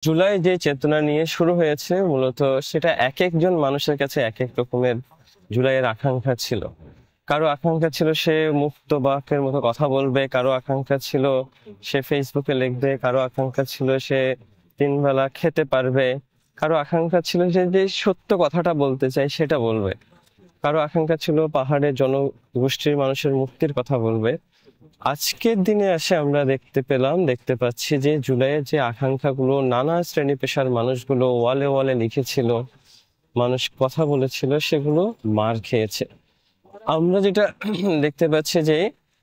জুলাই যে চেতনা নিয়ে শুরু হয়েছে মূলত সেটা এক একজন মানুষের কাছে এক এক রকমের জুলাইয়ের আকাঙ্ক্ষা ছিল। কারো আকাঙ্ক্ষা ছিল সে মুক্ত বাকের মতো কথা বলবে, কারো আকাঙ্ক্ষা ছিল সে ফেসবুকে লিখবে, কারো আকাঙ্ক্ষা ছিল সে 3 বেলা খেতে পারবে, কারো আকাঙ্ক্ষা ছিল যে যে সত্য কথাটা বলতে চাই সেটা বলবে, কারো আকাঙ্ক্ষা ছিল পাহাড়ের জনগোষ্ঠীর মানুষের মুক্তির কথা বলবে। আজকের দিনে এসে আমরা দেখতে পাচ্ছি যে জুলাইয়ের যে আকাঙ্ক্ষাগুলো নানা শ্রেণী পেশার মানুষগুলো ওয়ালে ওয়ালে লিখেছিল, মানুষ কথা বলেছিল, সেগুলো মার খেয়েছে। আমরা যেটা দেখতে পাচ্ছি যে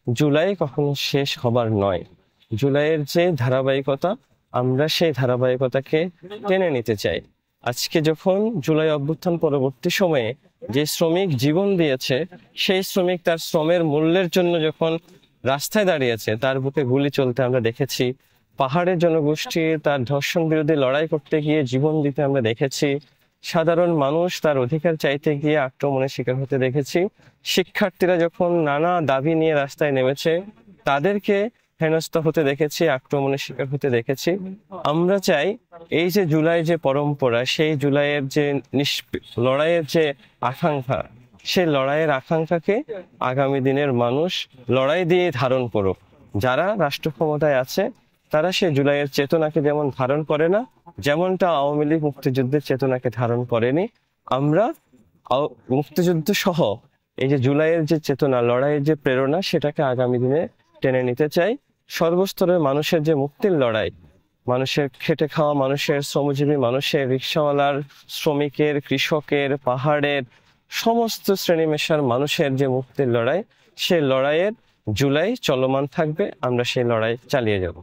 জুলাই কখনো শেষ হবার নয়। জুলাইয়ের যে ধারাবাহিকতা, আমরা সেই ধারাবাহিকতাকে টেনে নিতে চাই। আজকে যখন জুলাই অভ্যুত্থান পরবর্তী সময়ে যে শ্রমিক জীবন দিয়েছে, সেই শ্রমিক তার শ্রমের মূল্যের জন্য যখন রাস্তায় দাঁড়িয়েছে, তার বুকে গুলি চলতে আমরা দেখেছি। পাহাড়ের জনগোষ্ঠী তার ধর্ষণ বিরোধী লড়াই করতে গিয়ে জীবন দিতে আমরা দেখেছি। সাধারণ মানুষ তার অধিকার চাইতে গিয়ে আক্রমণের শিকার হতে দেখেছি। শিক্ষার্থীরা যখন নানা দাবি নিয়ে রাস্তায় নেমেছে, তাদেরকে হেনস্থা হতে দেখেছি, আক্রমণের শিকার হতে দেখেছি। আমরা চাই এই যে জুলাই যে পরম্পরা, সেই জুলাইয়ের যে লড়াইয়ের যে আকাঙ্ক্ষা, সেই লড়াইয়ের আকাঙ্ক্ষাকে আগামী দিনের মানুষ লড়াই দিয়ে ধারণ করুক। যারা রাষ্ট্র ক্ষমতায় আছে তারা সেই জুলাইয়ের চেতনাকে যেমন ধারণ করে না, যেমনটা আওয়ামী লীগ মুক্তিযুদ্ধের চেতনাকে ধারণ করেনি, আমরা মুক্তিযুদ্ধ সহ এই যে জুলাইয়ের যে চেতনা, লড়াইয়ের যে প্রেরণা, সেটাকে আগামী দিনে টেনে নিতে চাই। সর্বস্তরের মানুষের যে মুক্তির লড়াই, মানুষের খেটে খাওয়া মানুষের, শ্রমজীবী মানুষের, রিক্সাওয়ালার, শ্রমিকের, কৃষকের, পাহাড়ের, সমস্ত শ্রেণী মেশার মানুষের যে মুক্তির লড়াই, সেই লড়াইয়ের জুলাই চলমান থাকবে। আমরা সেই লড়াই চালিয়ে যাব।